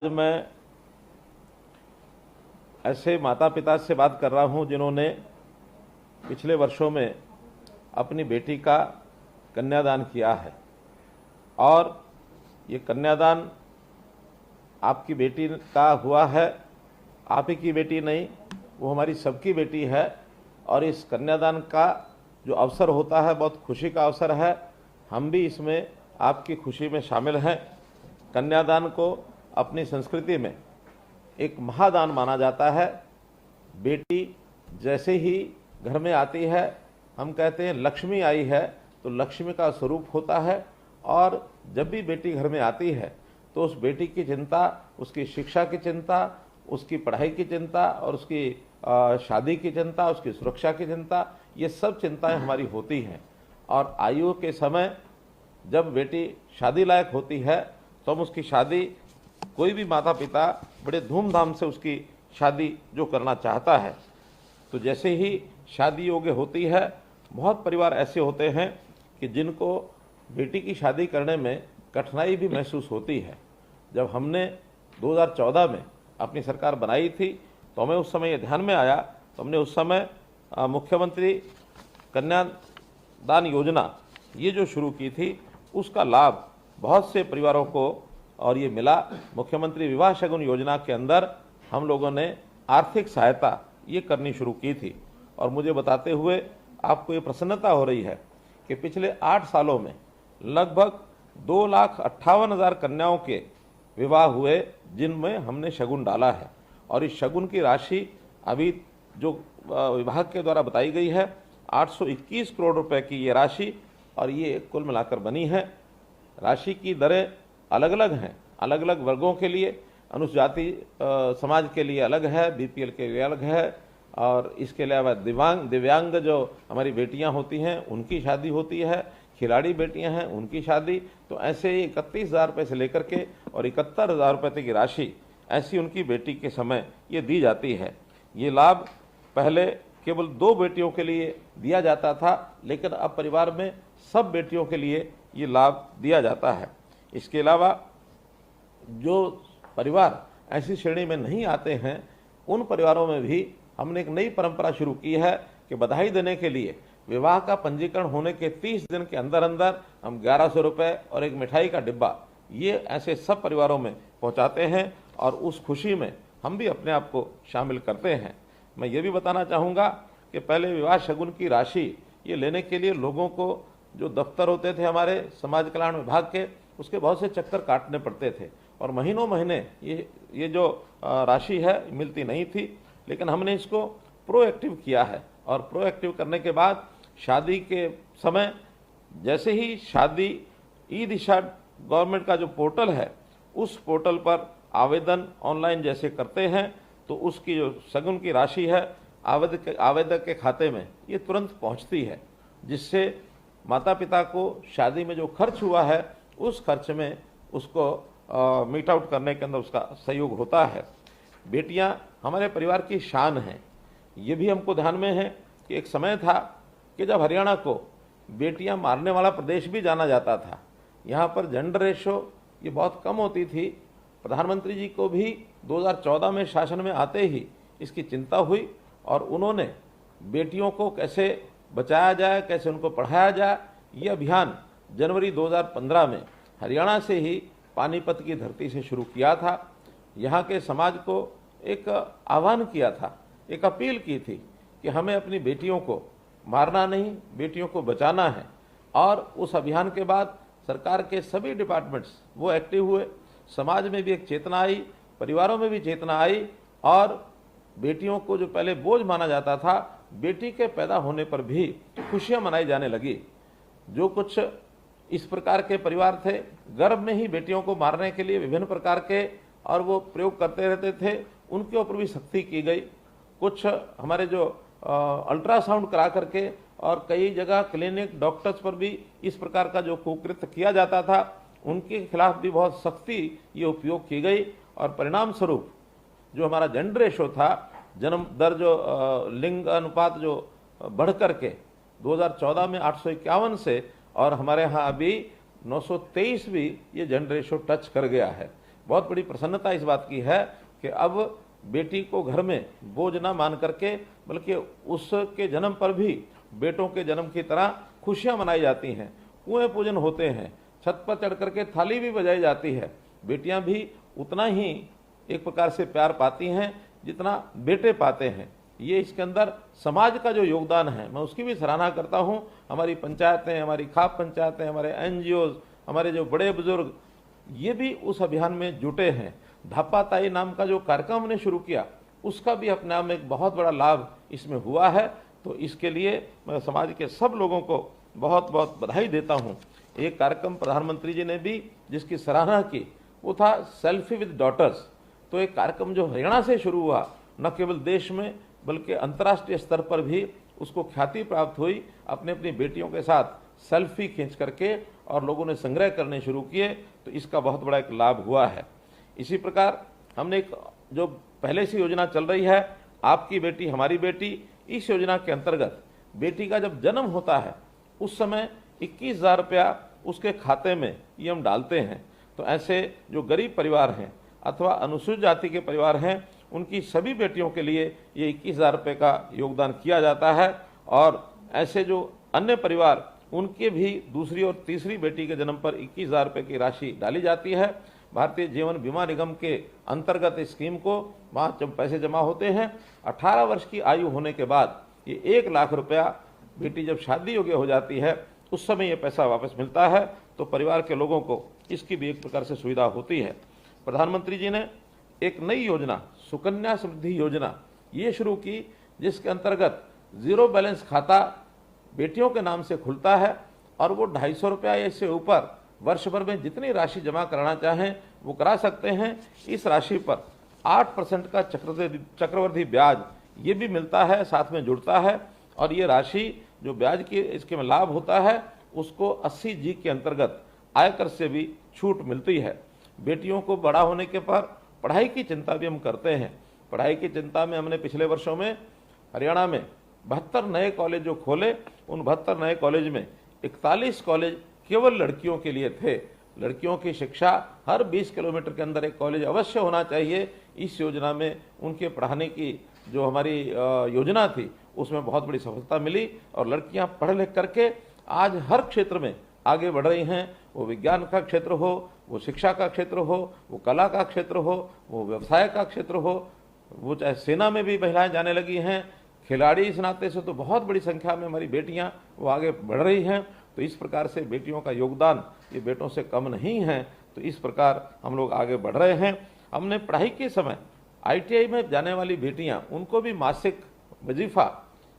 आज मैं ऐसे माता पिता से बात कर रहा हूं जिन्होंने पिछले वर्षों में अपनी बेटी का कन्यादान किया है और ये कन्यादान आपकी बेटी का हुआ है। आप ही की बेटी नहीं, वो हमारी सबकी बेटी है और इस कन्यादान का जो अवसर होता है बहुत खुशी का अवसर है। हम भी इसमें आपकी खुशी में शामिल हैं। कन्यादान को अपनी संस्कृति में एक महादान माना जाता है। बेटी जैसे ही घर में आती है, हम कहते हैं लक्ष्मी आई है, तो लक्ष्मी का स्वरूप होता है। और जब भी बेटी घर में आती है तो उस बेटी की चिंता, उसकी शिक्षा की चिंता, उसकी पढ़ाई की चिंता और उसकी शादी की चिंता, उसकी सुरक्षा की चिंता, ये सब चिंताएं हमारी होती हैं। और आयु के समय जब बेटी शादी लायक होती है तो हम उसकी शादी, कोई भी माता पिता बड़े धूमधाम से उसकी शादी जो करना चाहता है, तो जैसे ही शादी योग्य होती है, बहुत परिवार ऐसे होते हैं कि जिनको बेटी की शादी करने में कठिनाई भी महसूस होती है। जब हमने 2014 में अपनी सरकार बनाई थी तो हमें उस समय ये ध्यान में आया, तो हमने उस समय मुख्यमंत्री कन्यादान योजना ये जो शुरू की थी, उसका लाभ बहुत से परिवारों को और ये मिला। मुख्यमंत्री विवाह शगुन योजना के अंदर हम लोगों ने आर्थिक सहायता ये करनी शुरू की थी। और मुझे बताते हुए आपको ये प्रसन्नता हो रही है कि पिछले 8 सालों में लगभग 2,58,000 कन्याओं के विवाह हुए जिनमें हमने शगुन डाला है। और इस शगुन की राशि अभी जो विभाग के द्वारा बताई गई है 821 करोड़ रुपए की ये राशि, और ये कुल मिलाकर बनी है। राशि की दरें अलग अलग हैं, अलग अलग वर्गों के लिए। अनुसूचित समाज के लिए अलग है, बीपीएल के लिए अलग है, और इसके अलावा दिव्यांग जो हमारी बेटियां होती हैं उनकी शादी होती है, खिलाड़ी बेटियां हैं उनकी शादी। तो ऐसे ही 31,000 रुपये से लेकर के और 71,000 रुपये तक की राशि ऐसी उनकी बेटी के समय ये दी जाती है। ये लाभ पहले केवल 2 बेटियों के लिए दिया जाता था, लेकिन अब परिवार में सब बेटियों के लिए ये लाभ दिया जाता है। इसके अलावा जो परिवार ऐसी श्रेणी में नहीं आते हैं, उन परिवारों में भी हमने एक नई परंपरा शुरू की है कि बधाई देने के लिए विवाह का पंजीकरण होने के 30 दिन के अंदर अंदर हम 1100 रुपये और एक मिठाई का डिब्बा ये ऐसे सब परिवारों में पहुंचाते हैं, और उस खुशी में हम भी अपने आप को शामिल करते हैं। मैं ये भी बताना चाहूँगा कि पहले विवाह शगुन की राशि ये लेने के लिए लोगों को जो दफ्तर होते थे हमारे समाज कल्याण विभाग के, उसके बहुत से चक्कर काटने पड़ते थे और महीनों महीने ये जो राशि है मिलती नहीं थी। लेकिन हमने इसको प्रोएक्टिव किया है, और प्रोएक्टिव करने के बाद शादी के समय जैसे ही शादी ई दिशा गवर्नमेंट का जो पोर्टल है, उस पोर्टल पर आवेदन ऑनलाइन जैसे करते हैं, तो उसकी जो शगुन की राशि है आवेदक के खाते में ये तुरंत पहुंचती है, जिससे माता पिता को शादी में जो खर्च हुआ है उस खर्च में उसको मीट आउट करने के अंदर उसका सहयोग होता है। बेटियां हमारे परिवार की शान हैं। ये भी हमको ध्यान में है कि एक समय था कि जब हरियाणा को बेटियां मारने वाला प्रदेश भी जाना जाता था। यहाँ पर जेंडर रेशो ये बहुत कम होती थी। प्रधानमंत्री जी को भी 2014 में शासन में आते ही इसकी चिंता हुई और उन्होंने बेटियों को कैसे बचाया जाए, कैसे उनको पढ़ाया जाए, ये अभियान जनवरी 2015 में हरियाणा से ही पानीपत की धरती से शुरू किया था। यहाँ के समाज को एक आह्वान किया था, एक अपील की थी कि हमें अपनी बेटियों को मारना नहीं, बेटियों को बचाना है। और उस अभियान के बाद सरकार के सभी डिपार्टमेंट्स वो एक्टिव हुए, समाज में भी एक चेतना आई, परिवारों में भी चेतना आई, और बेटियों को जो पहले बोझ माना जाता था, बेटी के पैदा होने पर भी खुशियां मनाई जाने लगी। जो कुछ इस प्रकार के परिवार थे, गर्भ में ही बेटियों को मारने के लिए विभिन्न प्रकार के और वो प्रयोग करते रहते थे, उनके ऊपर भी सख्ती की गई। कुछ हमारे जो अल्ट्रासाउंड करा करके और कई जगह क्लिनिक डॉक्टर्स पर भी इस प्रकार का जो कुकृत्य किया जाता था, उनके खिलाफ भी बहुत सख्ती ये उपयोग की गई। और परिणाम स्वरूप जो हमारा जेंडर रेशो था, जन्म दर जो लिंग अनुपात जो बढ़ करके 2014 में 851 से और हमारे यहाँ अभी 923 भी ये जेंडर रेशो टच कर गया है, बहुत बड़ी प्रसन्नता इस बात की है कि अब बेटी को घर में बोझ न मान करके बल्कि उसके जन्म पर भी बेटों के जन्म की तरह खुशियां मनाई जाती हैं, कुएं पूजन होते हैं, छत पर चढ़ करके थाली भी बजाई जाती है। बेटियां भी उतना ही एक प्रकार से प्यार पाती हैं जितना बेटे पाते हैं। ये इसके अंदर समाज का जो योगदान है मैं उसकी भी सराहना करता हूँ। हमारी पंचायतें, हमारी खाप पंचायतें, हमारे NGOs, हमारे जो बड़े बुजुर्ग ये भी उस अभियान में जुटे हैं। धापा ताई नाम का जो कार्यक्रम हमने शुरू किया उसका भी अपने आप में एक बहुत बड़ा लाभ इसमें हुआ है। तो इसके लिए मैं समाज के सब लोगों को बहुत बहुत बधाई देता हूँ। एक कार्यक्रम प्रधानमंत्री जी ने भी जिसकी सराहना की वो था सेल्फी विद डॉटर्स। तो एक कार्यक्रम जो हरियाणा से शुरू हुआ न केवल देश में बल्कि अंतर्राष्ट्रीय स्तर पर भी उसको ख्याति प्राप्त हुई। अपने अपनी बेटियों के साथ सेल्फी खींच करके और लोगों ने संग्रह करने शुरू किए, तो इसका बहुत बड़ा एक लाभ हुआ है। इसी प्रकार हमने एक जो पहले से योजना चल रही है आपकी बेटी हमारी बेटी, इस योजना के अंतर्गत बेटी का जब जन्म होता है उस समय 21,000 रुपया उसके खाते में ये हम डालते हैं। तो ऐसे जो गरीब परिवार हैं अथवा अनुसूचित जाति के परिवार हैं उनकी सभी बेटियों के लिए ये 21,000 रुपये का योगदान किया जाता है। और ऐसे जो अन्य परिवार उनके भी दूसरी और तीसरी बेटी के जन्म पर 21,000 रुपये की राशि डाली जाती है। भारतीय जीवन बीमा निगम के अंतर्गत इस स्कीम को वहाँ जब पैसे जमा होते हैं 18 वर्ष की आयु होने के बाद ये 1 लाख रुपया बेटी जब शादी योग्य हो जाती है उस समय ये पैसा वापस मिलता है। तो परिवार के लोगों को इसकी भी एक प्रकार से सुविधा होती है। प्रधानमंत्री जी ने एक नई योजना सुकन्या समृद्धि योजना ये शुरू की जिसके अंतर्गत जीरो बैलेंस खाता बेटियों के नाम से खुलता है और वो 250 रुपया या इससे ऊपर वर्ष भर में जितनी राशि जमा कराना चाहें वो करा सकते हैं। इस राशि पर 8% का चक्रवृद्धि ब्याज ये भी मिलता है, साथ में जुड़ता है। और ये राशि जो ब्याज की इसके में लाभ होता है उसको 80G के अंतर्गत आयकर से भी छूट मिलती है। बेटियों को बड़ा होने के पर पढ़ाई की चिंता भी हम करते हैं। पढ़ाई की चिंता में हमने पिछले वर्षों में हरियाणा में 72 नए कॉलेज जो खोले, उन 72 नए कॉलेज में 41 कॉलेज केवल लड़कियों के लिए थे। लड़कियों की शिक्षा हर 20 किलोमीटर के अंदर एक कॉलेज अवश्य होना चाहिए। इस योजना में उनके पढ़ाने की जो हमारी योजना थी उसमें बहुत बड़ी सफलता मिली और लड़कियां पढ़ लिख करके आज हर क्षेत्र में आगे बढ़ रही हैं। वो विज्ञान का क्षेत्र हो, वो शिक्षा का क्षेत्र हो, वो कला का क्षेत्र हो, वो व्यवसाय का क्षेत्र हो, वो चाहे सेना में भी महिलाएं जाने लगी हैं। खिलाड़ी इस नाते से तो बहुत बड़ी संख्या में हमारी बेटियां वो आगे बढ़ रही हैं। तो इस प्रकार से बेटियों का योगदान ये बेटों से कम नहीं है। तो इस प्रकार हम लोग आगे बढ़ रहे हैं। हमने पढ़ाई के समय ITI में जाने वाली बेटियां उनको भी मासिक वजीफा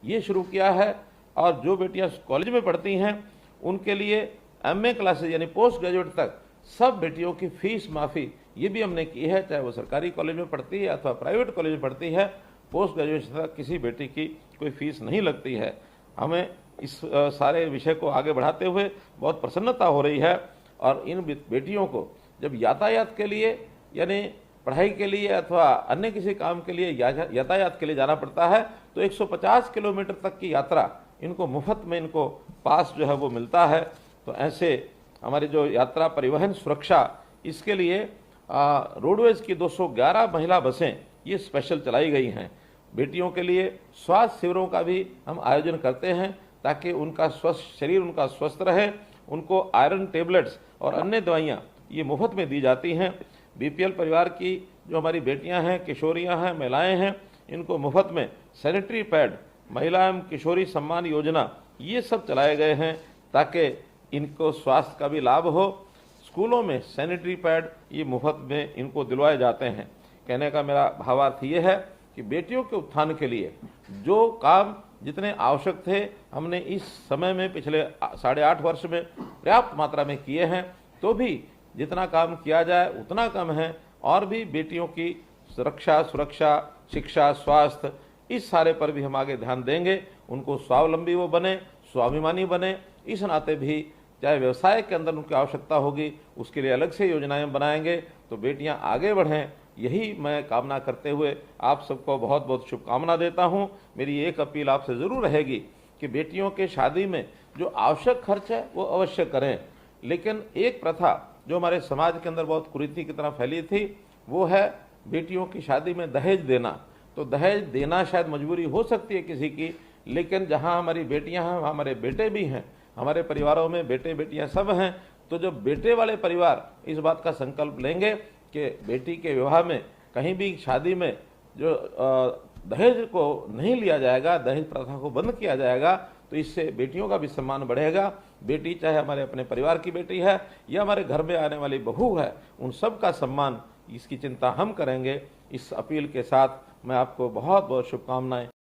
ये शुरू किया है। और जो बेटियां कॉलेज में पढ़ती हैं उनके लिए MA क्लासेज यानी पोस्ट ग्रेजुएट तक सब बेटियों की फीस माफ़ी ये भी हमने की है। चाहे वो सरकारी कॉलेज में पढ़ती है अथवा प्राइवेट कॉलेज में पढ़ती है, पोस्ट ग्रेजुएशन तक किसी बेटी की कोई फीस नहीं लगती है। हमें इस सारे विषय को आगे बढ़ाते हुए बहुत प्रसन्नता हो रही है। और इन बेटियों को जब यातायात के लिए यानी पढ़ाई के लिए अथवा अन्य किसी काम के लिए यातायात के लिए जाना पड़ता है तो 150 किलोमीटर तक की यात्रा इनको मुफ्त में इनको पास जो है वो मिलता है। तो ऐसे हमारी जो यात्रा परिवहन सुरक्षा इसके लिए रोडवेज की 211 महिला बसें ये स्पेशल चलाई गई हैं। बेटियों के लिए स्वास्थ्य शिविरों का भी हम आयोजन करते हैं ताकि उनका शरीर उनका स्वस्थ रहे। उनको आयरन टेबलेट्स और अन्य दवाइयाँ ये मुफ्त में दी जाती हैं। BPL परिवार की जो हमारी बेटियां हैं, किशोरियां हैं, महिलाएं हैं, इनको मुफ्त में सैनिटरी पैड, महिला एवं किशोरी सम्मान योजना ये सब चलाए गए हैं ताकि इनको स्वास्थ्य का भी लाभ हो। स्कूलों में सैनिटरी पैड ये मुफ्त में इनको दिलवाए जाते हैं। कहने का मेरा भावार्थ ये है कि बेटियों के उत्थान के लिए जो काम जितने आवश्यक थे हमने इस समय में पिछले 8.5 वर्ष में पर्याप्त मात्रा में किए हैं। तो भी जितना काम किया जाए उतना कम है। और भी बेटियों की सुरक्षा, शिक्षा, स्वास्थ्य इस सारे पर भी हम आगे ध्यान देंगे। उनको स्वावलंबी वो बने, स्वाभिमानी बने। इस नाते भी चाहे व्यवसाय के अंदर उनकी आवश्यकता होगी उसके लिए अलग से योजनाएं बनाएंगे तो बेटियां आगे बढ़ें। यही मैं कामना करते हुए आप सबको बहुत बहुत शुभकामना देता हूं। मेरी एक अपील आपसे ज़रूर रहेगी कि बेटियों के शादी में जो आवश्यक खर्च है वो अवश्य करें, लेकिन एक प्रथा जो हमारे समाज के अंदर बहुत कुरीति की तरह फैली थी, वो है बेटियों की शादी में दहेज देना। तो दहेज देना शायद मजबूरी हो सकती है किसी की, लेकिन जहाँ हमारी बेटियाँ हैं वहाँ हमारे बेटे भी हैं, हमारे परिवारों में बेटे बेटियाँ सब हैं। तो जो बेटे वाले परिवार इस बात का संकल्प लेंगे कि बेटी के विवाह में कहीं भी शादी में जो दहेज को नहीं लिया जाएगा, दहेज प्रथा को बंद किया जाएगा, तो इससे बेटियों का भी सम्मान बढ़ेगा। बेटी चाहे हमारे अपने परिवार की बेटी है या हमारे घर में आने वाली बहू है, उन सब का सम्मान, इसकी चिंता हम करेंगे। इस अपील के साथ मैं आपको बहुत बहुत शुभकामनाएं